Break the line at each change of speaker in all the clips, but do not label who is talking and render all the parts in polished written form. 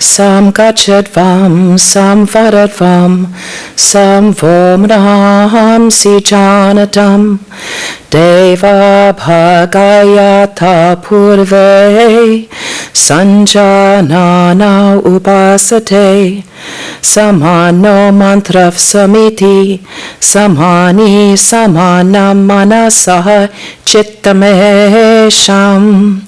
Sam gachadvam, sam vadadvam, sam vomnaham si janatam, deva bhagayata purve, sanjanana upasate, samano mantrav samiti, samani samanam manasah chittamesham,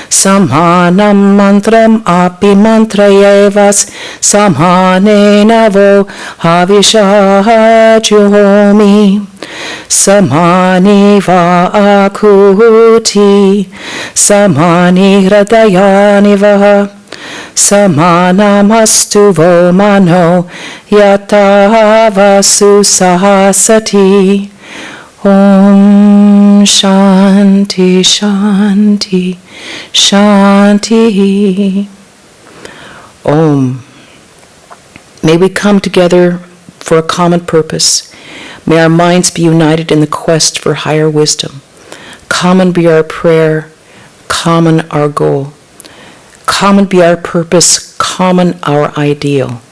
samhanam mantram api mantrayevas, samhanena vo havishah juhomi, samani va akuti, samani hradayani vaha, samanamastu vo mano yatavasu sahasati. Om Shanti Shanti Shanti. Om. May we come together for a common purpose. May our minds be united in the quest for higher wisdom. Common be our prayer, common our goal. Common be our purpose, common our ideal.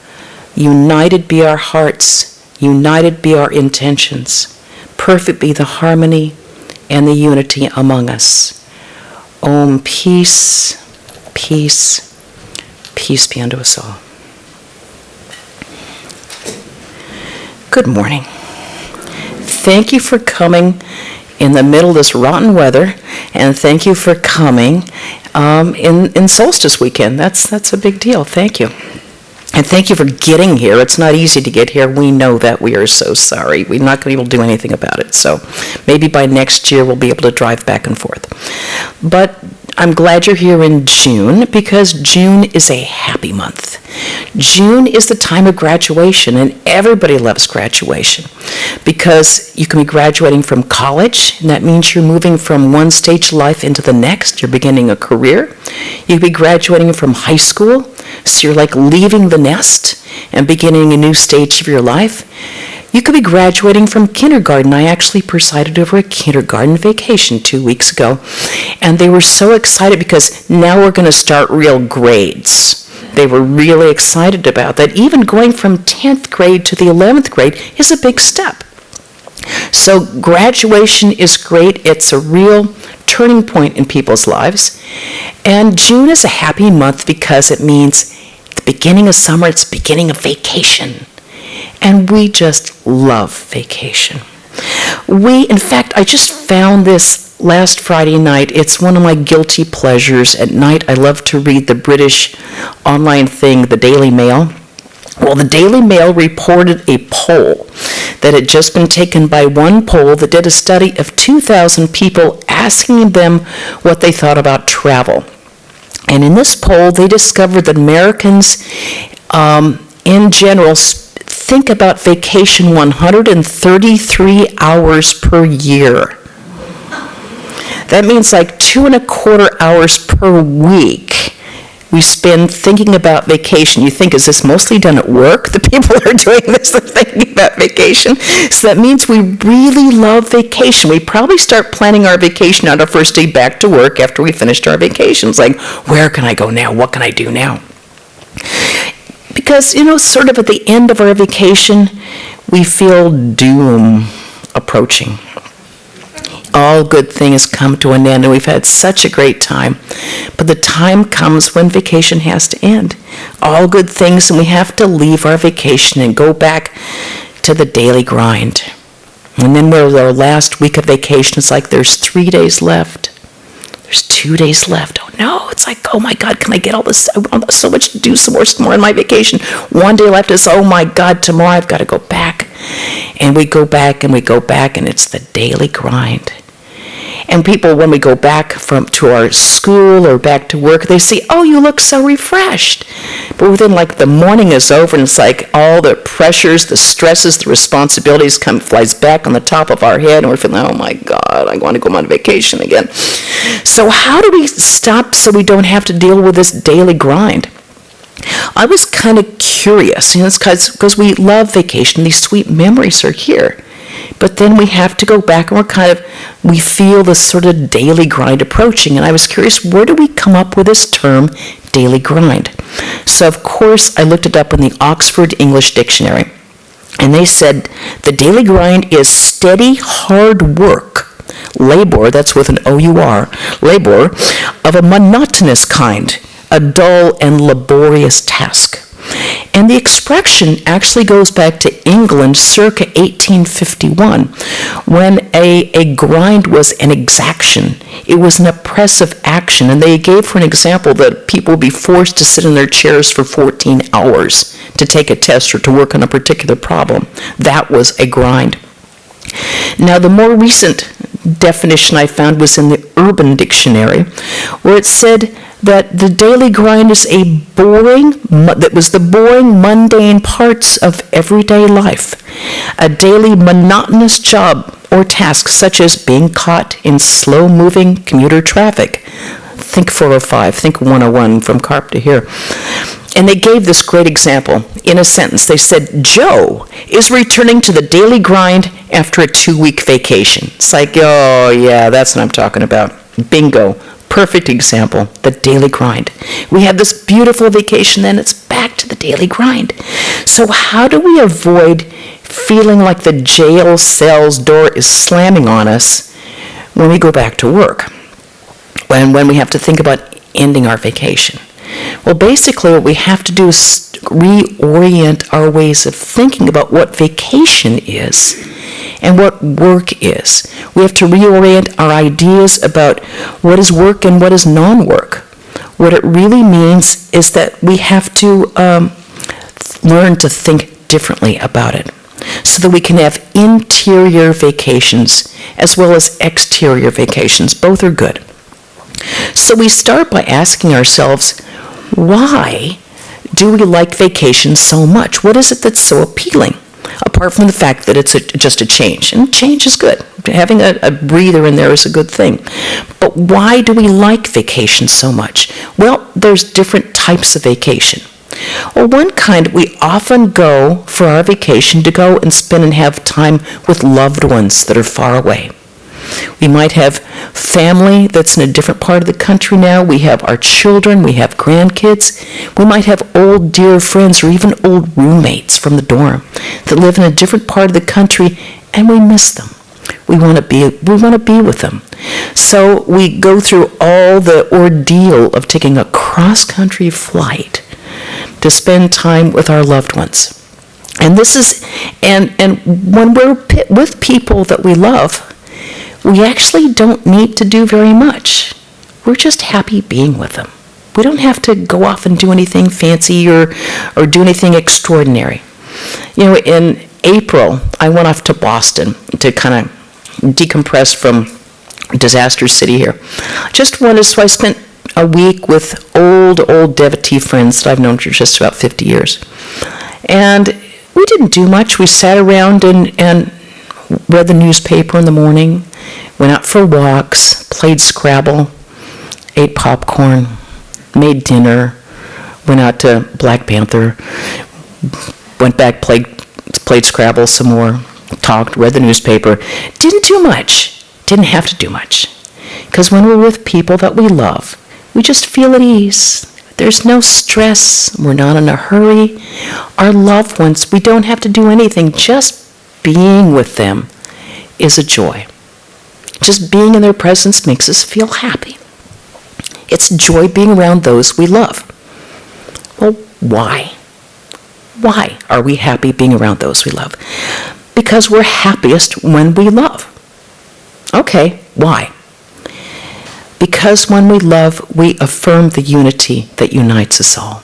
United be our hearts, united be our intentions. Perfect be the harmony and the unity among us. Om, peace, peace, peace be unto us all. Good morning. Thank you for coming in the middle of this rotten weather, and thank you for coming in solstice weekend. That's a big deal. Thank you. And thank you for getting here. It's not easy to get here. We know that. We are so sorry. We're not going to be able to do anything about it. So maybe by next year we'll be able to drive back and forth. But I'm glad you're here in June, because June is a happy month. June is the time of graduation, and everybody loves graduation because you can be graduating from college, and that means you're moving from one stage of life into the next. You're beginning a career. You could be graduating from high school, so you're like leaving the nest and beginning a new stage of your life. You could be graduating from kindergarten. I actually presided over a kindergarten vacation 2 weeks ago, and they were so excited because now we're going to start real grades. They were really excited about that. Even going from 10th grade to the 11th grade is a big step. So graduation is great. It's a real turning point in people's lives. And June is a happy month because it means the beginning of summer, it's the beginning of vacation. And we just love vacation. In fact, I just found this last Friday night. It's one of my guilty pleasures. At night, I love to read the British online thing, the Daily Mail. Well, the Daily Mail reported a poll that had just been taken by one poll that did a study of 2,000 people asking them what they thought about travel. And in this poll, they discovered that Americans, in general, think about vacation 133 hours per year. That means like 2.25 hours per week we spend thinking about vacation. You think, is this mostly done at work? The people are doing this, they're thinking about vacation. So that means we really love vacation. We probably start planning our vacation on our first day back to work after we finished our vacations. Like, where can I go now? What can I do now? Because, sort of at the end of our vacation, we feel doom approaching. All good things come to an end, and we've had such a great time. But the time comes when vacation has to end. All good things, and we have to leave our vacation and go back to the daily grind. And then we're our last week of vacation. It's like there's 3 days left. There's 2 days left. Oh no, it's like, oh my God, can I get all this? I want so much to do, some more in my vacation. 1 day left is, oh my God, tomorrow I've got to go back. And we go back and we go back, and it's the daily grind. And people, when we go back to our school or back to work, they say, oh, you look so refreshed. But within the morning is over, and it's like all the pressures, the stresses, the responsibilities flies back on the top of our head, and we're feeling, oh my God, I want to go on vacation again. So how do we stop so we don't have to deal with this daily grind? I was kind of curious, it's because we love vacation. These sweet memories are here. But then we have to go back, and we feel this sort of daily grind approaching. And I was curious, where do we come up with this term, daily grind? So, of course, I looked it up in the Oxford English Dictionary. And they said the daily grind is steady, hard work, labor, that's with an O-U-R, labor, of a monotonous kind, a dull and laborious task. And the expression actually goes back to England circa 1851, when a grind was an exaction. It was an oppressive action, and they gave for an example that people would be forced to sit in their chairs for 14 hours to take a test or to work on a particular problem. That was a grind. Now, the more recent definition I found was in the Urban Dictionary, where it said that the daily grind is the boring, mundane parts of everyday life. A daily monotonous job or task, such as being caught in slow-moving commuter traffic. Think 405, think 101 from Carp to here. And they gave this great example in a sentence. They said, Joe is returning to the daily grind after a 2-week vacation. It's like, oh yeah, that's what I'm talking about. Bingo. Perfect example, the daily grind. We have this beautiful vacation, then it's back to the daily grind. So how do we avoid feeling like the jail cell's door is slamming on us when we go back to work? When we have to think about ending our vacation? Well, basically what we have to do is reorient our ways of thinking about what vacation is and what work is. We have to reorient our ideas about what is work and what is non-work. What it really means is that we have to learn to think differently about it so that we can have interior vacations as well as exterior vacations. Both are good. So we start by asking ourselves, why do we like vacation so much? What is it that's so appealing? Apart from the fact that it's just a change. And change is good. Having a breather in there is a good thing. But why do we like vacation so much? Well, there's different types of vacation. Well, one kind, we often go for our vacation to go and spend and have time with loved ones that are far away. We might have family that's in a different part of the country now. We have our children. We have grandkids. We might have old dear friends or even old roommates from the dorm that live in a different part of the country, and we miss them. We want to be with them. So we go through all the ordeal of taking a cross-country flight to spend time with our loved ones. And this is and when we're with people that we love, we actually don't need to do very much. We're just happy being with them. We don't have to go off and do anything fancy or do anything extraordinary. You know, in April, I went off to Boston to kind of decompress from disaster city here. So I spent a week with old devotee friends that I've known for just about 50 years. And we didn't do much. We sat around and read the newspaper in the morning, went out for walks, played Scrabble, ate popcorn, made dinner, went out to Black Panther, went back, played Scrabble some more, talked, read the newspaper. Didn't do much. Didn't have to do much. Because when we're with people that we love, we just feel at ease. There's no stress. We're not in a hurry. Our loved ones, we don't have to do anything. Just being with them is a joy. Just being in their presence makes us feel happy. It's joy being around those we love. Well, why? Why are we happy being around those we love? Because we're happiest when we love. Okay, why? Because when we love, we affirm the unity that unites us all.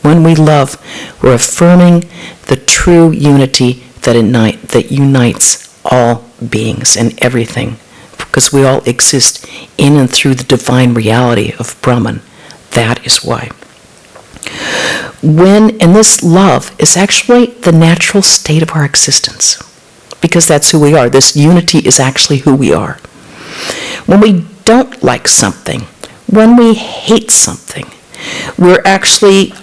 When we love, we're affirming the true unity that unites all beings and everything, because we all exist in and through the divine reality of Brahman. That is why. And this love is actually the natural state of our existence, because that's who we are. This unity is actually who we are. When we don't like something, when we hate something, we are actually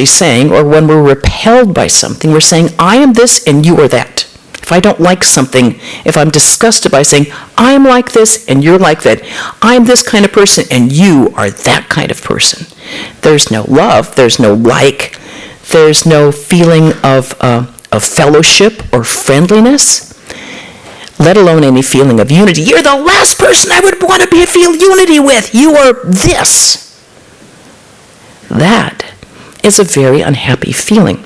saying, or when we're repelled by something, we're saying, I am this and you are that. If I don't like something, if I'm disgusted by saying, I'm like this and you're like that, I'm this kind of person and you are that kind of person, there's no love, there's no like, there's no feeling of fellowship or friendliness, let alone any feeling of unity. You're the last person I would want to feel unity with. You are this. That is a very unhappy feeling.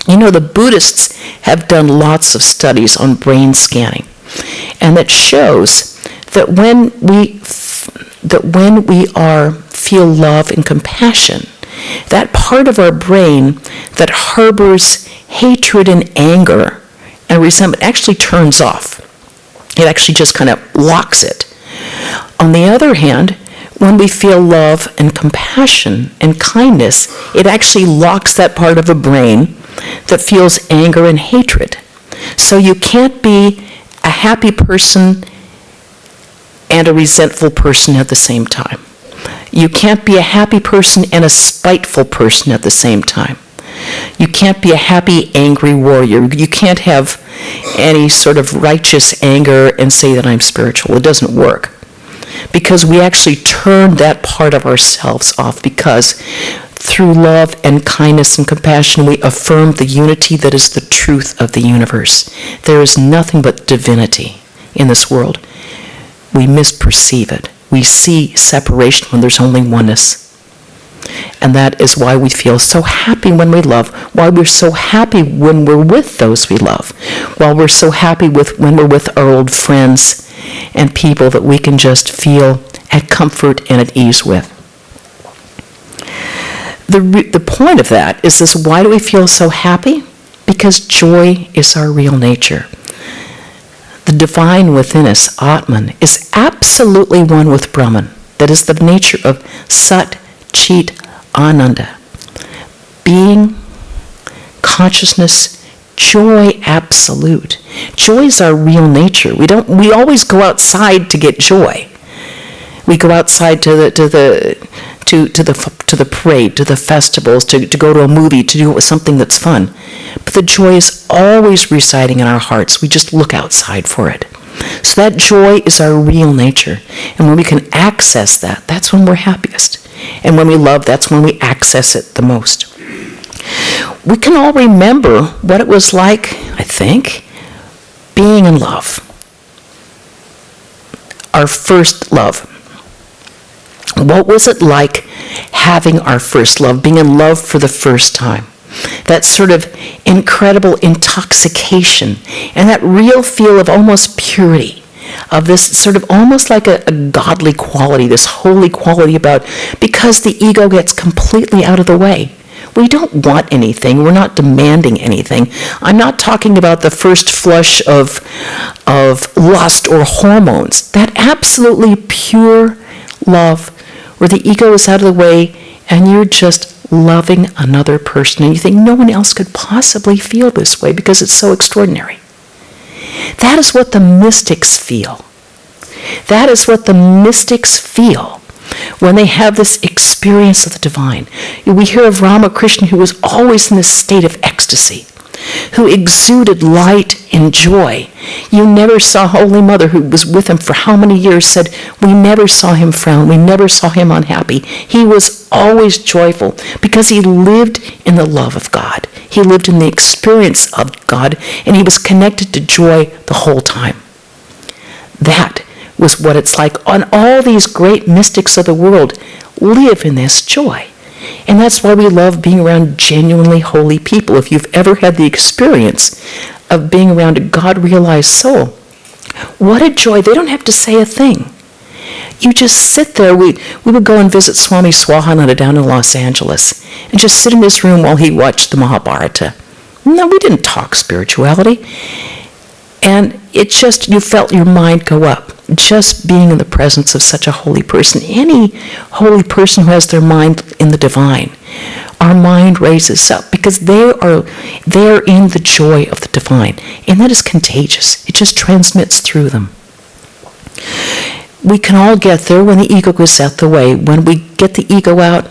You know, the Buddhists have done lots of studies on brain scanning, and that shows that when we feel love and compassion, that part of our brain that harbors hatred and anger and resentment actually turns off. It actually just kind of locks it. On the other hand, when we feel love and compassion and kindness, it actually locks that part of the brain that feels anger and hatred. So you can't be a happy person and a resentful person at the same time. You can't be a happy person and a spiteful person at the same time. You can't be a happy, angry warrior. You can't have any sort of righteous anger and say that I'm spiritual. It doesn't work. Because we actually turn that part of ourselves off, because through love and kindness and compassion, we affirm the unity that is the truth of the universe. There is nothing but divinity in this world. We misperceive it. We see separation when there's only oneness. And that is why we feel so happy when we love, why we're so happy when we're with those we love, while we're so happy when we're with our old friends and people that we can just feel at comfort and at ease with. The point of that is this: why do we feel so happy? Because joy is our real nature. The divine within us, Atman, is absolutely one with Brahman. That is the nature of Sat, Chit, Ananda. Being, consciousness, joy absolute. Joy is our real nature. We always go outside to get joy. We go outside to the parade, to the festivals, to go to a movie, to do something that's fun. But the joy is always residing in our hearts. We just look outside for it. So that joy is our real nature. And when we can access that, that's when we're happiest. And when we love, that's when we access it the most. We can all remember what it was like, I think, being in love. Our first love. What was it like having our first love, being in love for the first time? That sort of incredible intoxication and that real feel of almost purity, of this sort of almost like a godly quality, this holy quality about, because the ego gets completely out of the way. We don't want anything. We're not demanding anything. I'm not talking about the first flush of lust or hormones. That absolutely pure love where the ego is out of the way and you're just loving another person and you think no one else could possibly feel this way because it's so extraordinary. That is what the mystics feel. That is what the mystics feel when they have this experience of the divine. We hear of Ramakrishna, who was always in this state of ecstasy, who exuded light and joy. You never saw Holy Mother, who was with him for how many years, said, we never saw him frown, we never saw him unhappy. He was always joyful because he lived in the love of God. He lived in the experience of God, and he was connected to joy the whole time. That was what it's like. On all these great mystics of the world live in this joy. And that's why we love being around genuinely holy people. If you've ever had the experience of being around a God-realized soul, what a joy. They don't have to say a thing. You just sit there. We would go and visit Swami Swahananda down in Los Angeles and just sit in his room while he watched the Mahabharata. No, we didn't talk spirituality. And it just, you felt your mind go up, just being in the presence of such a holy person. Any holy person who has their mind in the divine, our mind raises up because they're in the joy of the divine. And that is contagious. It just transmits through them. We can all get there when the ego goes out the way. When we get the ego out,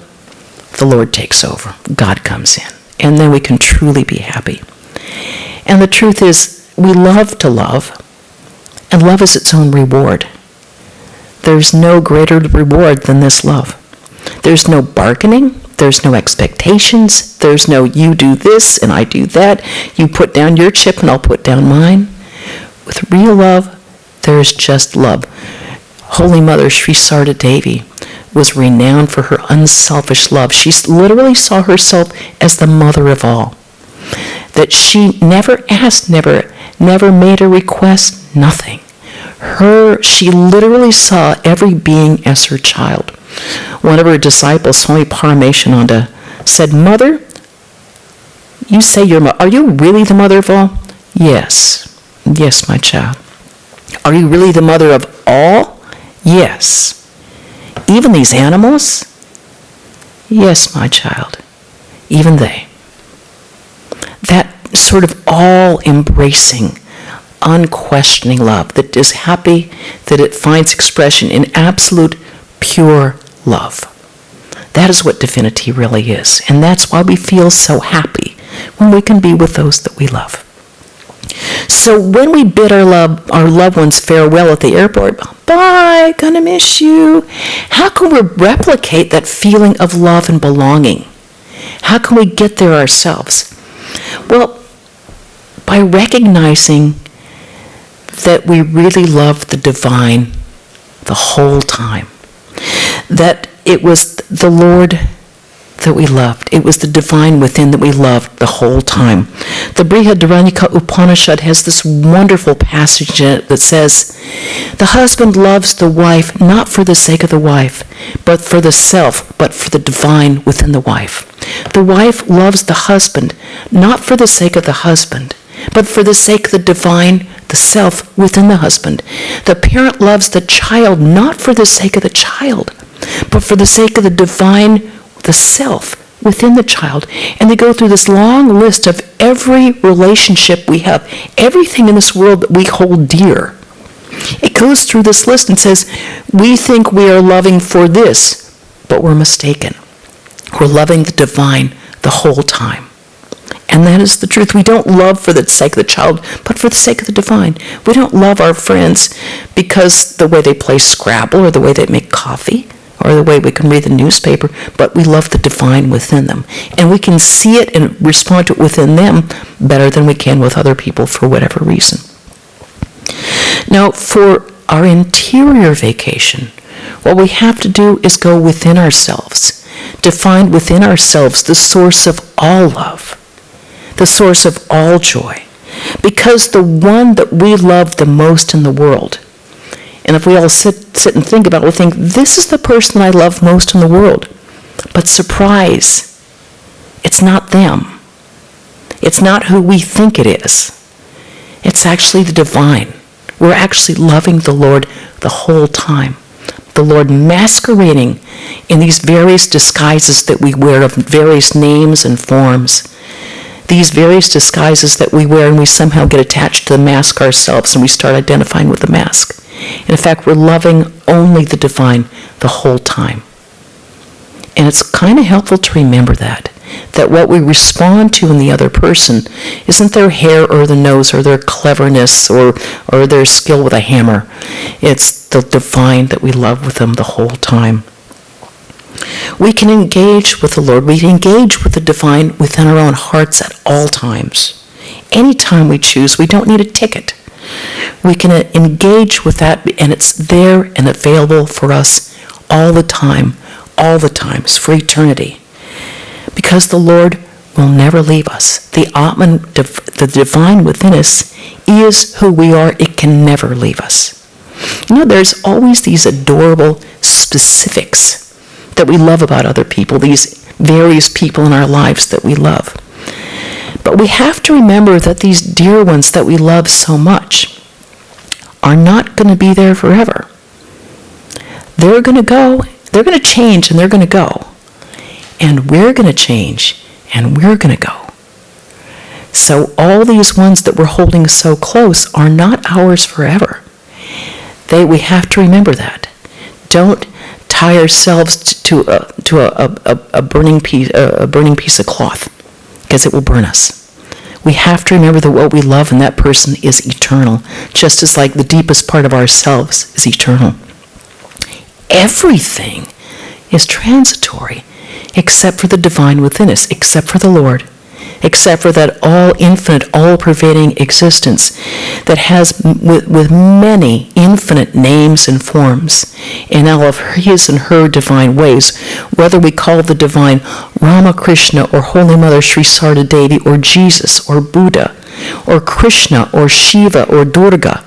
the Lord takes over. God comes in. And then we can truly be happy. And the truth is, we love to love, and love is its own reward. There's no greater reward than this love. There's no bargaining. There's no expectations. There's no you do this and I do that. You put down your chip and I'll put down mine. With real love, there's just love. Holy Mother Sri Sarda Devi was renowned for her unselfish love. She literally saw herself as the mother of all. That she never asked, never made a request, nothing. She literally saw every being as her child. One of her disciples, Swami Paramashananda, said, "Mother, you say are you really the mother of all?" "Yes. Yes, my child." "Are you really the mother of all?" "Yes." "Even these animals?" "Yes, my child. Even they." That sort of all-embracing, unquestioning love that is happy, that it finds expression in absolute, pure love. That is what divinity really is. And that's why we feel so happy when we can be with those that we love. So when we bid our loved ones farewell at the airport, "Bye, gonna miss you," how can we replicate that feeling of love and belonging? How can we get there ourselves? Well, by recognizing that we really love the divine the whole time. That it was the Lord that we loved. It was the divine within that we loved the whole time. The Pravrajika Upanishad has this wonderful passage in it that says, "The husband loves the wife not for the sake of the wife, but for the self, but for the divine within the wife. The wife loves the husband not for the sake of the husband, but for the sake of the divine, the self within the husband. The parent loves the child not for the sake of the child, but for the sake of the divine, the self within the child." And they go through this long list of every relationship we have, everything in this world that we hold dear. It goes through this list and says, we think we are loving for this, but we're mistaken. We're loving the divine the whole time. And that is the truth. We don't love for the sake of the child, but for the sake of the divine. We don't love our friends because the way they play Scrabble or the way they make coffee or the way we can read the newspaper, but we love the divine within them. And we can see it and respond to it within them better than we can with other people for whatever reason. Now, for our interior vacation, what we have to do is go within ourselves, to find within ourselves the source of all love, the source of all joy. Because the one that we love the most in the world, and if we all sit and think about it, we'll think, this is the person I love most in the world. But surprise, it's not them. It's not who we think it is. It's actually the divine. We're actually loving the Lord the whole time. The Lord masquerading in these various disguises that we wear of various names and forms. These various disguises that we wear, and we somehow get attached to the mask ourselves and we start identifying with the mask. And in fact, we're loving only the divine the whole time. And it's kind of helpful to remember that what we respond to in the other person isn't their hair or the nose or their cleverness or their skill with a hammer. It's the divine that we love with them the whole time. We can engage with the Lord. We can engage with the divine within our own hearts at all times. Anytime we choose, we don't need a ticket. We can engage with that, and it's there and available for us all the times, for eternity. Because the Lord will never leave us. The Atman, the divine within us, is who we are. It can never leave us. You know, there's always these adorable specifics that we love about other people, these various people in our lives that we love. But we have to remember that these dear ones that we love so much are not going to be there forever. They're going to go, they're going to change, and they're going to go. And we're going to change, and we're going to go. So all these ones that we're holding so close are not ours forever. We have to remember that. Don't tie ourselves to a burning piece of cloth, because it will burn us. We have to remember that what we love in that person is eternal, just as like the deepest part of ourselves is eternal. Everything is transitory, except for the divine within us, except for the Lord, except for that all-infinite, all-pervading existence that has with many infinite names and forms in all of his and her divine ways, whether we call the divine Ramakrishna or Holy Mother Sri Sarda Devi or Jesus or Buddha or Krishna or Shiva or Durga,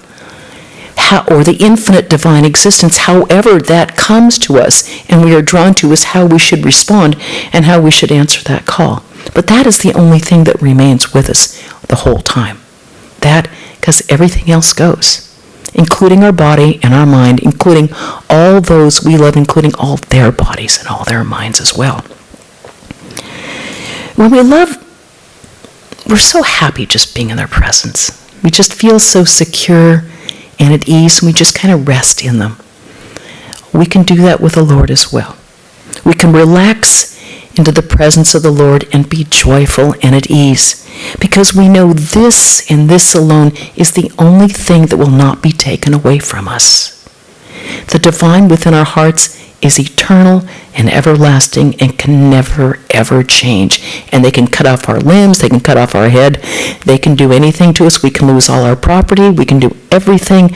or the infinite divine existence, however that comes to us and we are drawn to, is how we should respond and how we should answer that call. But that is the only thing that remains with us the whole time. That, because everything else goes, including our body and our mind, including all those we love, including all their bodies and all their minds as well. When we love, we're so happy just being in their presence. We just feel so secure and at ease, and we just kind of rest in them. We can do that with the Lord as well. We can relax into the presence of the Lord and be joyful and at ease, because we know this and this alone is the only thing that will not be taken away from us. The divine within our hearts is eternal and everlasting and can never, ever change. And they can cut off our limbs, they can cut off our head, they can do anything to us, we can lose all our property, we can do everything,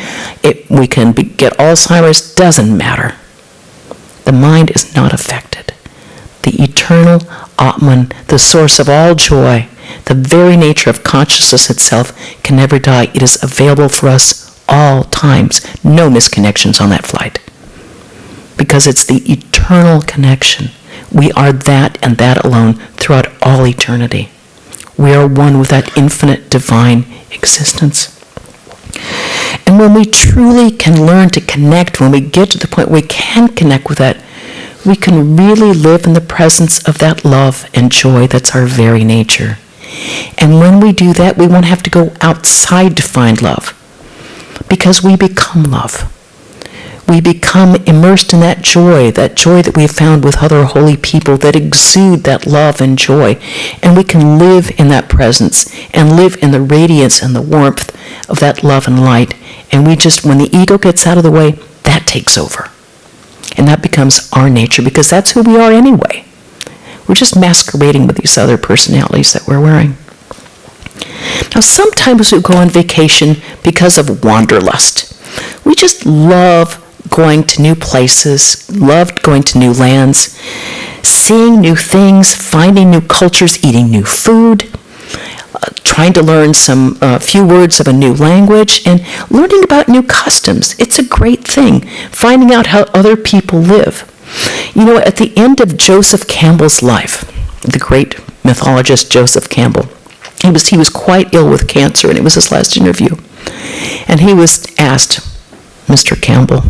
we can get Alzheimer's, doesn't matter. The mind is not affected. The eternal Atman, the source of all joy, the very nature of consciousness itself, can never die. It is available for us all times. No misconnections on that flight. Because it's the eternal connection. We are that and that alone throughout all eternity. We are one with that infinite divine existence. And when we truly can learn to connect, when we get to the point where we can connect with that, we can really live in the presence of that love and joy that's our very nature. And when we do that, we won't have to go outside to find love, because we become love. We become immersed in that joy that we have found with other holy people that exude that love and joy. And we can live in that presence and live in the radiance and the warmth of that love and light. And we just, when the ego gets out of the way, that takes over. And that becomes our nature, because that's who we are anyway. We're just masquerading with these other personalities that we're wearing. Now, sometimes we go on vacation because of wanderlust. We just love going to new places, loved going to new lands, seeing new things, finding new cultures, eating new food, trying to learn some few words of a new language, and learning about new customs. It's a great thing, finding out how other people live. You know, at the end of Joseph Campbell's life, the great mythologist Joseph Campbell, he was quite ill with cancer, and it was his last interview. And he was asked, Mr. Campbell,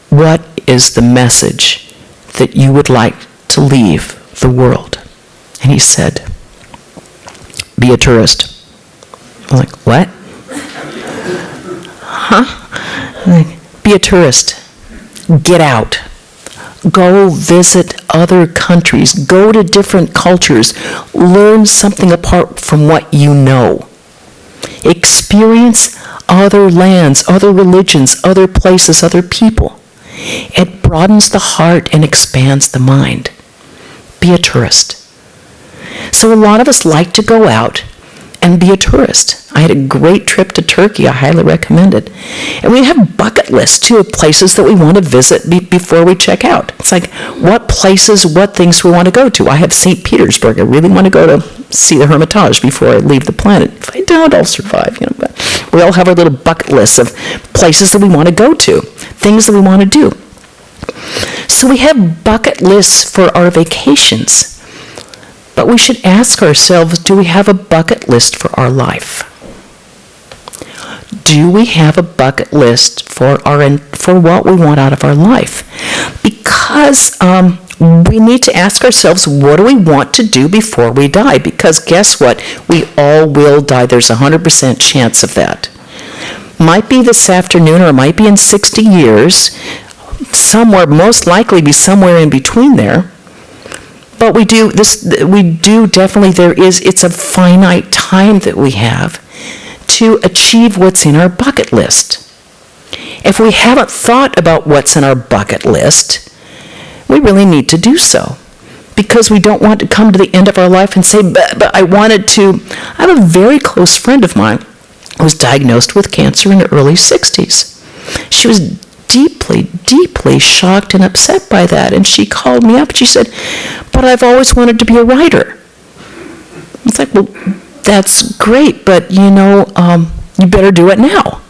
what is the message that you would like to leave the world? And he said, be a tourist. I'm like, what? Huh? Like, be a tourist. Get out. Go visit other countries. Go to different cultures. Learn something apart from what you know. Experience other lands, other religions, other places, other people. It broadens the heart and expands the mind. Be a tourist. So a lot of us like to go out and be a tourist. I had a great trip to Turkey. I highly recommend it. And we have bucket lists, too, of places that we want to visit before we check out. It's like, what places, what things we want to go to. I have St. Petersburg. I really want to go to see the Hermitage before I leave the planet. If I don't, I'll survive. But we all have our little bucket lists of places that we want to go to, things that we want to do. So we have bucket lists for our vacations. But we should ask ourselves, do we have a bucket list for our life? Do we have a bucket list for what we want out of our life? Because we need to ask ourselves, what do we want to do before we die? Because guess what? We all will die. There's a 100% chance of that. Might be this afternoon, or it might be in 60 years. Somewhere, most likely be somewhere in between there. But we do definitely, it's a finite time that we have to achieve what's in our bucket list. If we haven't thought about what's in our bucket list, we really need to do so, because we don't want to come to the end of our life and say, but I wanted to. I have a very close friend of mine who was diagnosed with cancer in the early 60s. She was deeply, deeply shocked and upset by that, and she called me up and she said, but I've always wanted to be a writer. It's like, well, that's great, but you better do it now.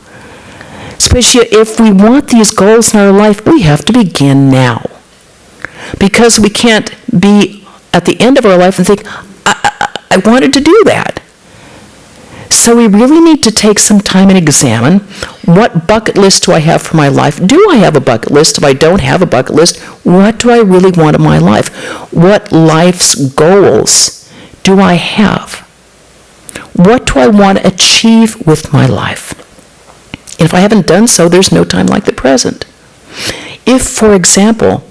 Especially if we want these goals in our life, we have to begin now. Because we can't be at the end of our life and think, I wanted to do that. So we really need to take some time and examine, what bucket list do I have for my life? Do I have a bucket list? If I don't have a bucket list, what do I really want in my life? What life's goals do I have? What do I want to achieve with my life? And if I haven't done so, there's no time like the present. If, for example,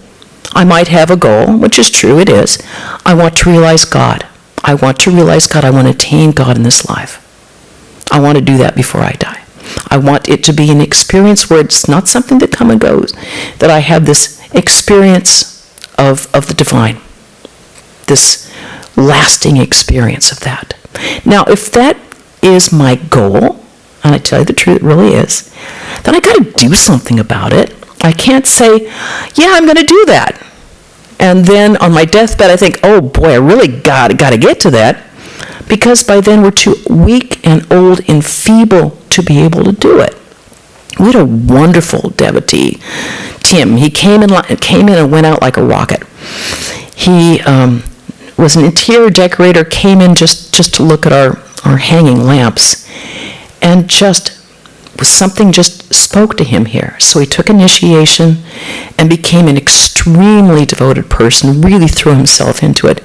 I might have a goal, which is true, it is, I want to realize God. I want to realize God. I want to attain God in this life. I want to do that before I die. I want it to be an experience where it's not something that comes and goes, that I have this experience of the divine, this lasting experience of that. Now, if that is my goal, and I tell you the truth, it really is, then I got to do something about it. I can't say, yeah, I'm going to do that. And then on my deathbed, I think, oh boy, I really got to get to that. Because by then we're too weak and old and feeble to be able to do it. We had a wonderful devotee, Tim. He came in and went out like a rocket. He was an interior decorator, came in just to look at our hanging lamps, and something just spoke to him here. So he took initiation and became an extremely devoted person, really threw himself into it.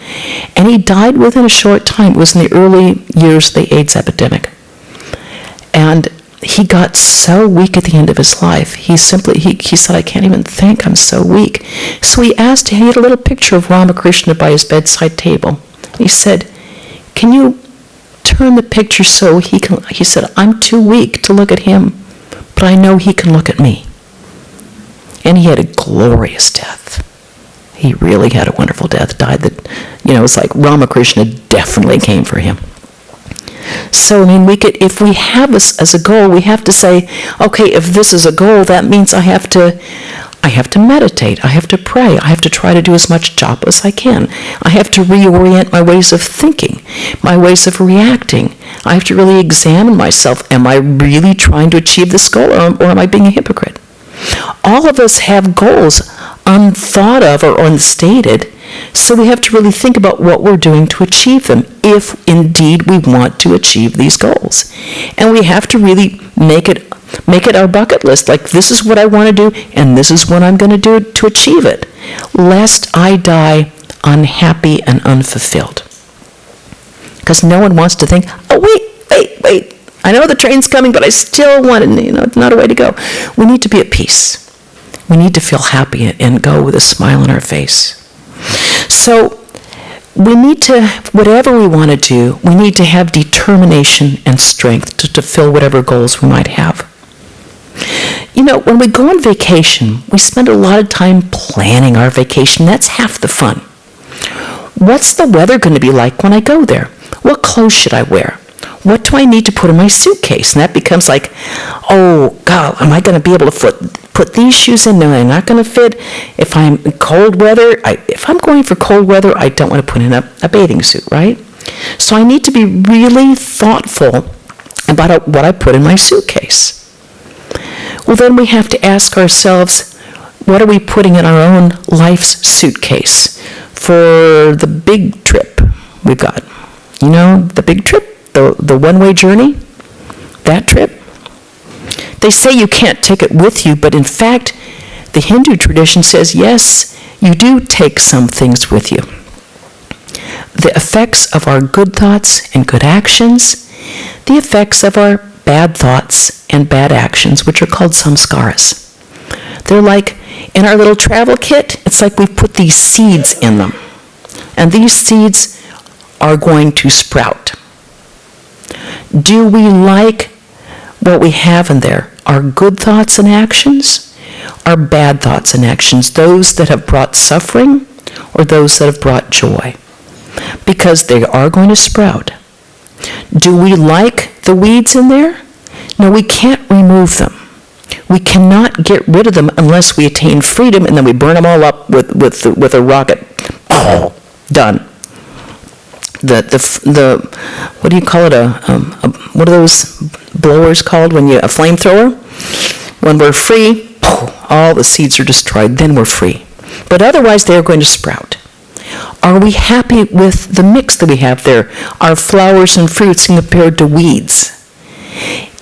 And he died within a short time. It was in the early years of the AIDS epidemic. And he got so weak at the end of his life. He said, I can't even think, I'm so weak. So he had a little picture of Ramakrishna by his bedside table. He said, can you turn the picture so he said, I'm too weak to look at him, but I know he can look at me. And he had a glorious death. He really had a wonderful death. It's like Ramakrishna definitely came for him. So, if we have this as a goal, we have to say, okay, if this is a goal, that means I have to meditate, I have to pray, I have to try to do as much japa as I can. I have to reorient my ways of thinking, my ways of reacting. I have to really examine myself. Am I really trying to achieve this goal, or am I being a hypocrite? All of us have goals unthought of or unstated, so we have to really think about what we're doing to achieve them, if indeed we want to achieve these goals. And we have to really make it our bucket list, like this is what I want to do, and this is what I'm going to do to achieve it, lest I die unhappy and unfulfilled. Because no one wants to think, oh, wait, I know the train's coming, but I still want it, it's not a way to go. We need to be at peace. We need to feel happy and go with a smile on our face. So we need to, whatever we want to do, we need to have determination and strength to fulfill whatever goals we might have. When we go on vacation, we spend a lot of time planning our vacation. That's half the fun. What's the weather going to be like when I go there? What clothes should I wear? What do I need to put in my suitcase? And that becomes like, oh, God, am I going to be able to put these shoes in? No, they're not going to fit. If I'm in cold weather, if I'm going for cold weather, I don't want to put in a bathing suit, right? So I need to be really thoughtful about what I put in my suitcase. Well, then we have to ask ourselves, what are we putting in our own life's suitcase for the big trip we've got? The big trip, the one-way journey, that trip. They say you can't take it with you, but in fact, the Hindu tradition says, yes, you do take some things with you. The effects of our good thoughts and good actions, the effects of our bad thoughts and bad actions, which are called samskaras. They're like, in our little travel kit, it's like we've put these seeds in them. And these seeds are going to sprout. Do we like what we have in there? Our good thoughts and actions? Our bad thoughts and actions? Those that have brought suffering or those that have brought joy? Because they are going to sprout. Do we like the weeds in there? No, we can't remove them. We cannot get rid of them unless we attain freedom, and then we burn them all up with a rocket. Oh, done. The what do you call it? What are those blowers called? A flamethrower? When we're free, all the seeds are destroyed. Then we're free. But otherwise, they are going to sprout. Are we happy with the mix that we have there? Our flowers and fruits compared to weeds.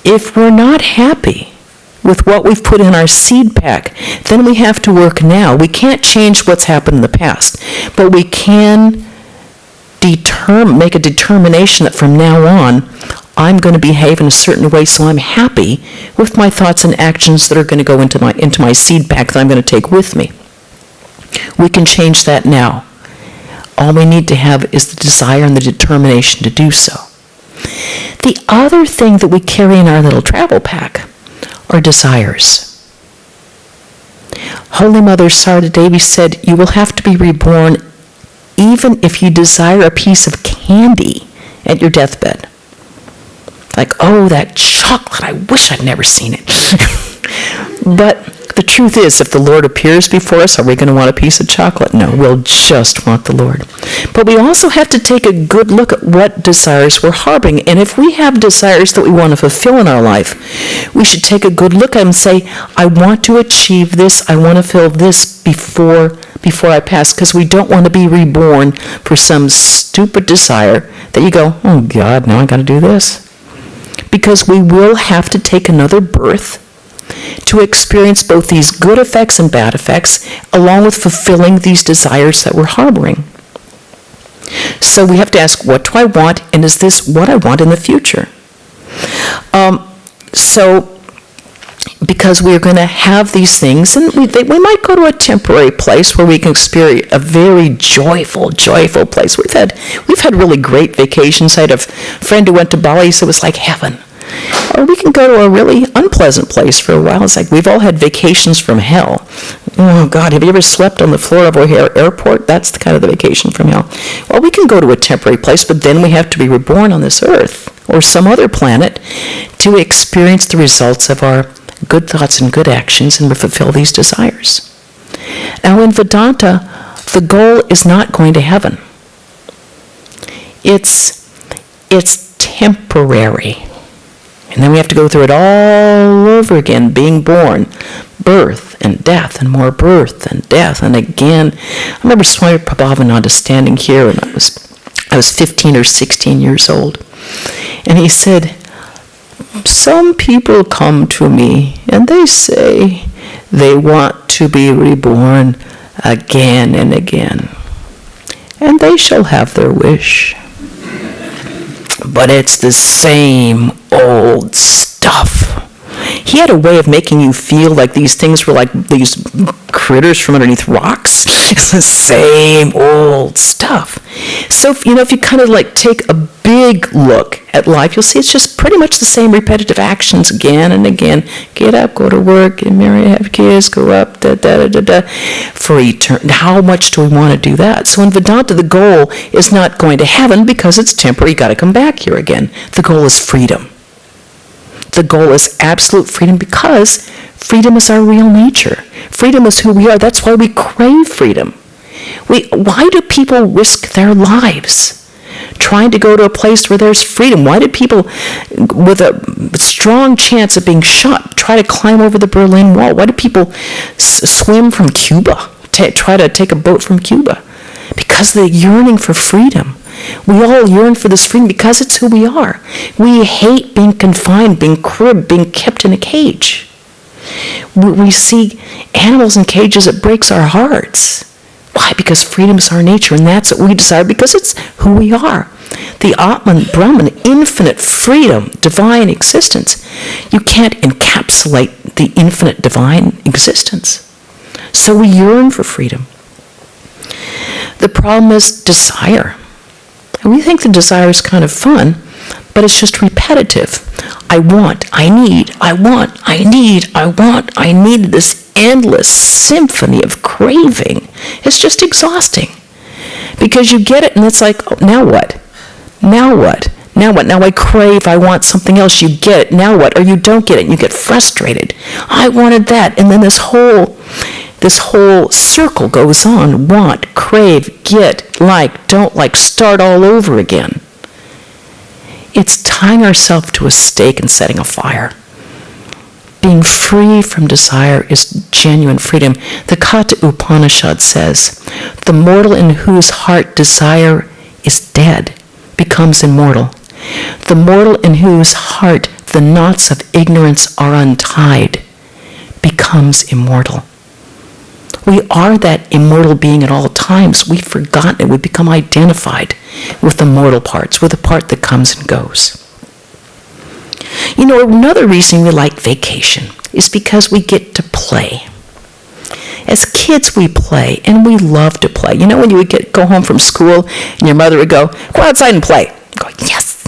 If we're not happy with what we've put in our seed pack, then we have to work now. We can't change what's happened in the past, but we can make a determination that from now on, I'm going to behave in a certain way so I'm happy with my thoughts and actions that are going to go into my seed pack that I'm going to take with me. We can change that now. All we need to have is the desire and the determination to do so. The other thing that we carry in our little travel pack are desires. Holy Mother Sarada Devi said, you will have to be reborn even if you desire a piece of candy at your deathbed. Like, oh, that chocolate, I wish I'd never seen it. But the truth is, if the Lord appears before us, are we going to want a piece of chocolate? No, we'll just want the Lord. But we also have to take a good look at what desires we're harboring. And if we have desires that we want to fulfill in our life, we should take a good look at them and say, I want to achieve this, I want to fulfill this before I pass, because we don't want to be reborn for some stupid desire that you go, oh God, now I got to do this. Because we will have to take another birth to experience both these good effects and bad effects, along with fulfilling these desires that we're harboring. So we have to ask, what do I want, and is this what I want in the future? Because we're going to have these things, and we might go to a temporary place where we can experience a very joyful place. We've had really great vacations. I had a friend who went to Bali, so it was like heaven. Or we can go to a really unpleasant place for a while. It's like we've all had vacations from hell. Oh God, have you ever slept on the floor of O'Hare Airport? That's the kind of the vacation from hell. Well, we can go to a temporary place, but then we have to be reborn on this earth or some other planet to experience the results of our good thoughts and good actions and fulfill these desires. Now in Vedanta, the goal is not going to heaven. It's temporary. And then we have to go through it all over again, being born, birth and death, and more birth and death, and again. I remember Swami Prabhavananda standing here, and I was 15 or 16 years old, and he said, some people come to me and they say they want to be reborn again and again, and they shall have their wish. But it's the same old stuff. He had a way of making you feel like these things were like these critters from underneath rocks. It's the same old stuff. So, if you kind of like take a big look at life, you'll see it's just pretty much the same repetitive actions again and again. Get up, go to work, get married, have kids, go up, for eternity. How much do we want to do that? So in Vedanta, the goal is not going to heaven because it's temporary. You got to come back here again. The goal is freedom. The goal is absolute freedom because freedom is our real nature. Freedom is who we are. That's why we crave freedom. Why do people risk their lives trying to go to a place where there's freedom? Why do people with a strong chance of being shot try to climb over the Berlin Wall? Why do people swim from Cuba, try to take a boat from Cuba? Because they're yearning for freedom. We all yearn for this freedom because it's who we are. We hate being confined, being cribbed, being kept in a cage. We see animals in cages, it breaks our hearts. Why? Because freedom is our nature, and that's what we desire because it's who we are. The Atman, Brahman, infinite freedom, divine existence. You can't encapsulate the infinite divine existence. So we yearn for freedom. The problem is desire. And we think the desire is kind of fun, but it's just repetitive. I want, I need, I want, I need, I want, I need, this endless symphony of craving. It's just exhausting. Because you get it and it's like, oh, now what? Now what? Now what? Now I crave, I want something else. You get it. Now what? Or you don't get it and you get frustrated. I wanted that. And then this whole circle goes on. Want, crave, get, like, don't like, start all over again. It's tying ourselves to a stake and setting a fire. Being free from desire is genuine freedom. The Katha Upanishad says, the mortal in whose heart desire is dead becomes immortal. The mortal in whose heart the knots of ignorance are untied becomes immortal. We are that immortal being at all times. We've forgotten it. We become identified with the mortal parts, with the part that comes and goes. You know, another reason we like vacation is because we get to play. As kids, we play, and we love to play. You know, when you would go home from school, and your mother would go outside and play. You go, yes.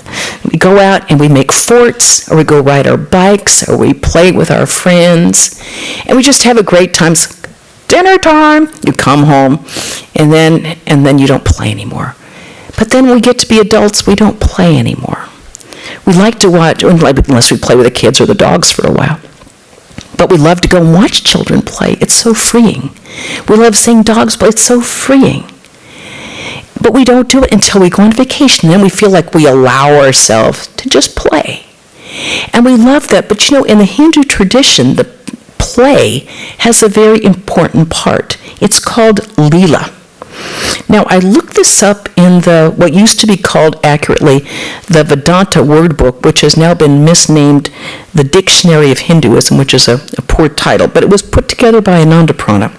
We go out and we make forts, or we go ride our bikes, or we play with our friends, and we just have a great time. It's dinner time. You come home, and then you don't play anymore. But then when we get to be adults, we don't play anymore. We like to watch, unless we play with the kids or the dogs for a while. But we love to go and watch children play. It's so freeing. We love seeing dogs play. It's so freeing. But we don't do it until we go on vacation. Then we feel like we allow ourselves to just play. And we love that. But you know, in the Hindu tradition, the play has a very important part. It's called Leela. Now, I looked this up in what used to be called accurately the Vedanta word book, which has now been misnamed the Dictionary of Hinduism, which is a poor title, but it was put together by Anandaprana.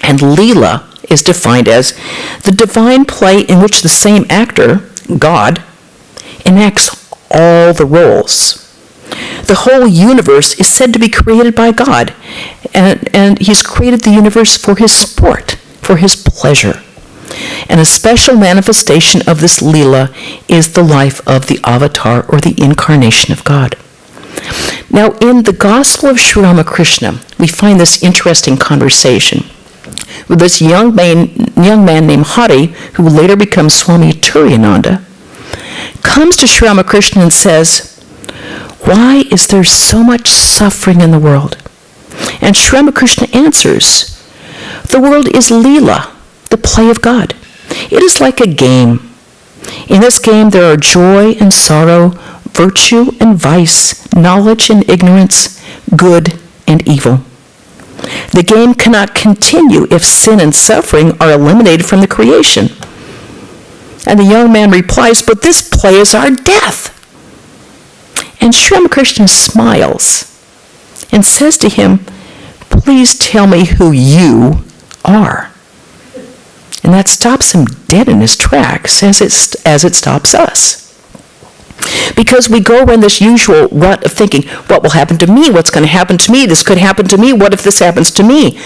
And Leela is defined as the divine play in which the same actor, God, enacts all the roles. The whole universe is said to be created by God, and he's created the universe for his sport, for his pleasure. And a special manifestation of this Leela is the life of the avatar, or the incarnation of God. Now, in the Gospel of Sri Ramakrishna, we find this interesting conversation with this young man named Hari, who later becomes Swami Turiyananda, comes to Sri Ramakrishna and says, "Why is there so much suffering in the world?" And Sri Ramakrishna answers, "The world is Leela, the play of God. It is like a game. In this game there are joy and sorrow, virtue and vice, knowledge and ignorance, good and evil. The game cannot continue if sin and suffering are eliminated from the creation." And the young man replies, "But this play is our death." And Sri Ramakrishna smiles and says to him, "Please tell me who you are." And that stops him dead in his tracks as it stops us. Because we go in this usual rut of thinking, what will happen to me? What's going to happen to me? This could happen to me. What if this happens to me?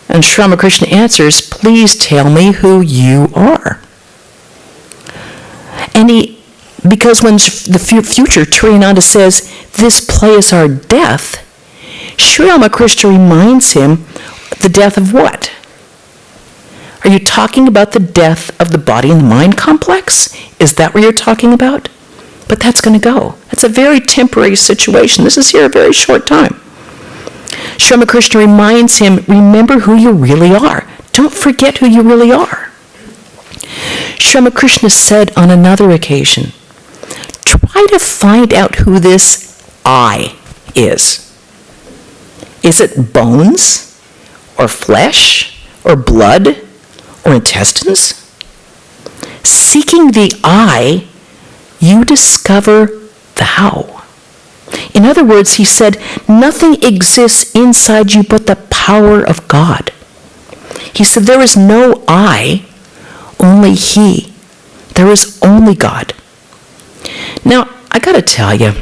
And Sri Ramakrishna answers, "Please tell me who you are." And because when the future Turiyananda says, "This play is our death," Sri Ramakrishna reminds him, the death of what? Are you talking about the death of the body and the mind complex? Is that what you're talking about? But that's going to go. It's a very temporary situation. This is here a very short time. Sri Ramakrishna reminds him, remember who you really are. Don't forget who you really are. Sri Ramakrishna said on another occasion, try to find out who this I is. Is it bones, or flesh, or blood, or intestines? Seeking the I, you discover the how. In other words, he said, nothing exists inside you but the power of God. He said, there is no I, only He. There is only God. Now, I got to tell you,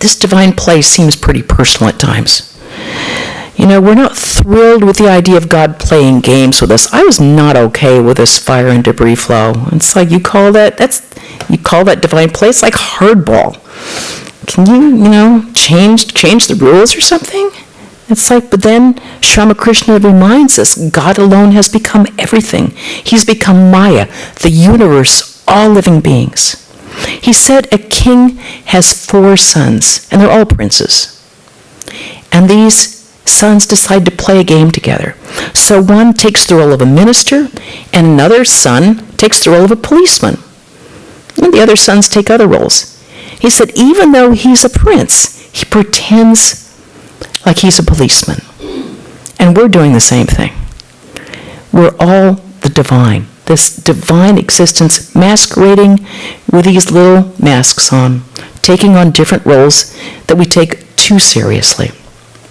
this divine play seems pretty personal at times. We're not thrilled with the idea of God playing games with us. I was not okay with this fire and debris flow. It's like you call that divine play. It's like hardball. Can you, change the rules or something? It's like, but then Sri Ramakrishna reminds us, God alone has become everything. He's become Maya, the universe, all living beings. He said a king has 4 sons, and they're all princes. And these sons decide to play a game together. So one takes the role of a minister, and another son takes the role of a policeman. And the other sons take other roles. He said, even though he's a prince, he pretends like he's a policeman. And we're doing the same thing. We're all the divine. This divine existence masquerading with these little masks on, taking on different roles that we take too seriously.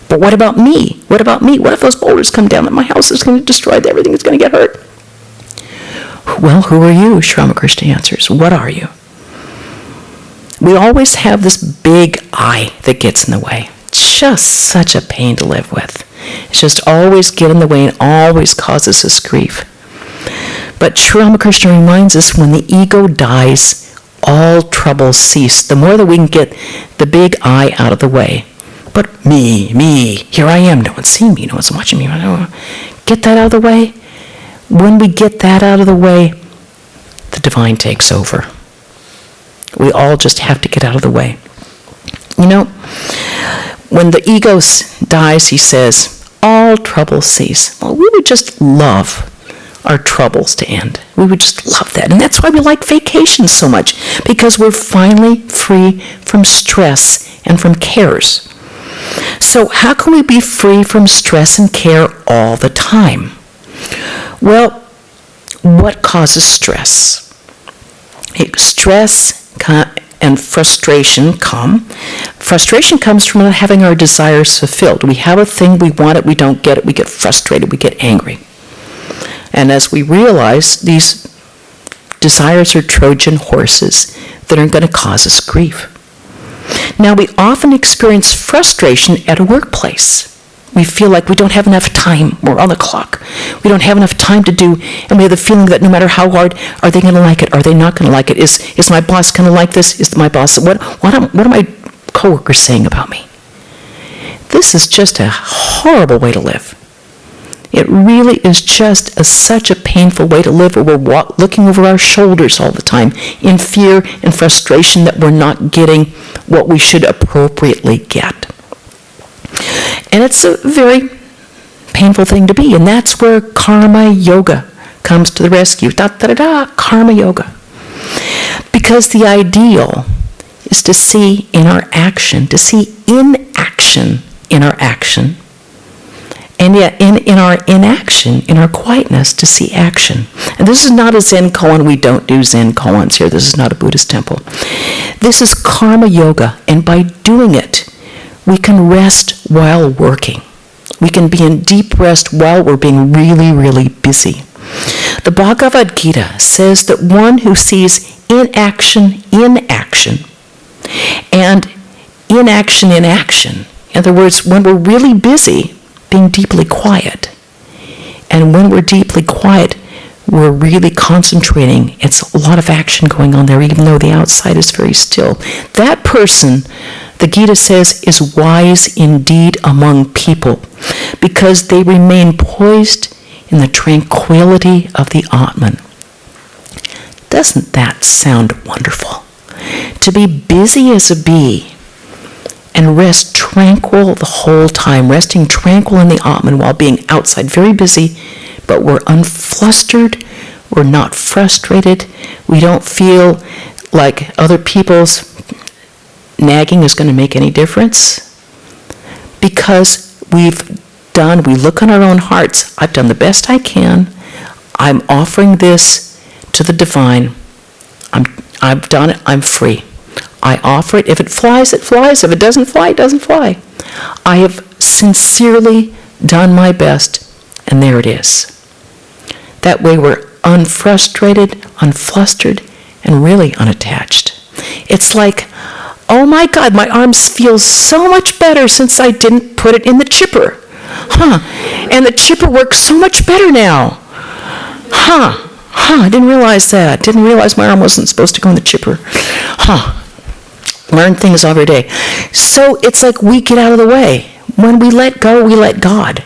But what about me? What about me? What if those boulders come down and my house is going to destroy everything? Is going to get hurt? Well, who are you? Sri Ramakrishna answers. What are you? We always have this big I that gets in the way. It's just such a pain to live with. It's just always get in the way and always causes us grief. But Sri Ramakrishna reminds us when the ego dies, all troubles cease. The more that we can get the big I out of the way. But me, here I am. No one's seeing me. No one's watching me. Get that out of the way. When we get that out of the way, the divine takes over. We all just have to get out of the way. When the ego dies, he says, all troubles cease. Well, we would just love our troubles to end. We would just love that. And that's why we like vacations so much, because we're finally free from stress and from cares. So how can we be free from stress and care all the time? Well, what causes stress? Stress and frustration come. Frustration comes from not having our desires fulfilled. We have a thing, we want it, we don't get it, we get frustrated, we get angry. And as we realize, these desires are Trojan horses that are going to cause us grief. Now, we often experience frustration at a workplace. We feel like we don't have enough time. We're on the clock. We don't have enough time to do, and we have the feeling that no matter how hard, are they going to like it? Are they not going to like it? Is my boss going to like this? Is my boss, what are my coworkers saying about me? This is just a horrible way to live. It really is just such a painful way to live, where we're looking over our shoulders all the time in fear and frustration that we're not getting what we should appropriately get. And it's a very painful thing to be, and that's where karma yoga comes to the rescue. Karma yoga. Because the ideal is to see in our action, to see inaction in our action, and yet in our inaction, in our quietness, to see action. And this is not a Zen koan. We don't do Zen koans here. This is not a Buddhist temple. This is karma yoga, and by doing it, we can rest while working. We can be in deep rest while we're being really, really busy. The Bhagavad Gita says that one who sees inaction in action, and inaction in action, in other words, when we're really busy, being deeply quiet. And when we're deeply quiet, we're really concentrating. It's a lot of action going on there, even though the outside is very still. That person, the Gita says, is wise indeed among people, because they remain poised in the tranquility of the Atman. Doesn't that sound wonderful? To be busy as a bee and rest tranquil the whole time, resting tranquil in the Atman while being outside very busy, but we're unflustered, we're not frustrated, we don't feel like other people's nagging is going to make any difference, because we look on our own hearts. I've done the best I can. I'm offering this to the divine. I've done it. I'm free. I offer it. If it flies, it flies. If it doesn't fly, it doesn't fly. I have sincerely done my best, and there it is. That way we're unfrustrated, unflustered, and really unattached. It's like, oh my God, my arms feel so much better since I didn't put it in the chipper. And the chipper works so much better now. I didn't realize that. Didn't realize my arm wasn't supposed to go in the chipper. Learn things every day. So it's like we get out of the way. When we let go, we let God.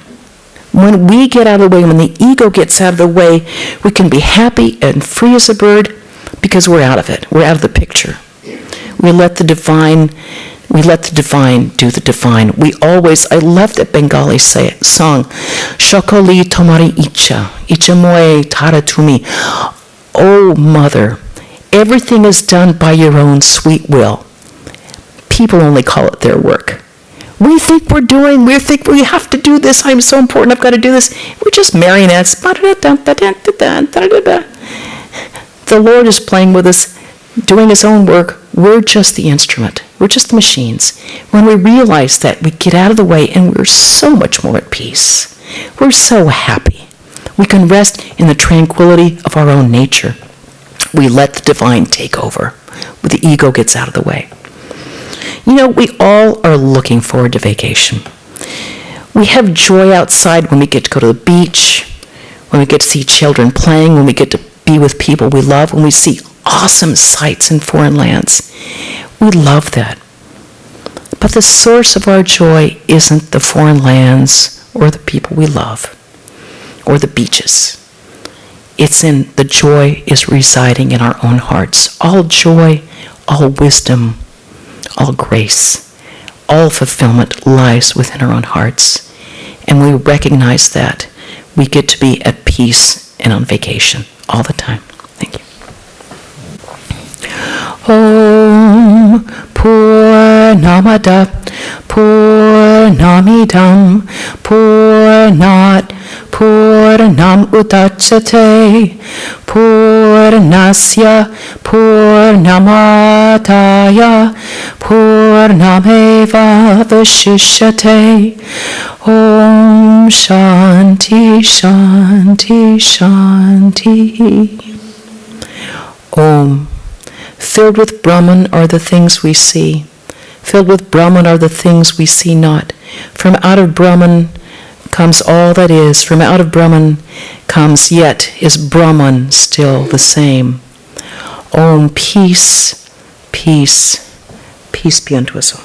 When we get out of the way, when the ego gets out of the way, we can be happy and free as a bird because we're out of it. We're out of the picture. We let the divine do the divine. I love that Bengali song, Shokoli Tomari Icha moe tara tumi. Oh, Mother, everything is done by your own sweet will. People only call it their work. We think we think we have to do this. I'm so important, I've got to do this. We're just marionettes. The Lord is playing with us, doing his own work. We're just the instrument. We're just the machines. When we realize that, we get out of the way and we're so much more at peace. We're so happy. We can rest in the tranquility of our own nature. We let the divine take over. The ego gets out of the way. We all are looking forward to vacation. We have joy outside when we get to go to the beach, when we get to see children playing, when we get to be with people we love, when we see awesome sights in foreign lands. We love that. But the source of our joy isn't the foreign lands or the people we love or the beaches. The joy is residing in our own hearts. All joy, all wisdom, all grace, all fulfillment lies within our own hearts. And we recognize that. We get to be at peace and on vacation all the time. Thank you. Om Purnamada Purnamidam Purnat Purnam Udachyate Purnasya Purnamadaya Purnameva Vashishyate. Om Shanti Shanti Shanti. Om. Filled with Brahman are the things we see. Filled with Brahman are the things we see not. From out of Brahman comes all that is. From out of Brahman comes, yet is Brahman still the same. Om, peace, peace, peace be unto us all.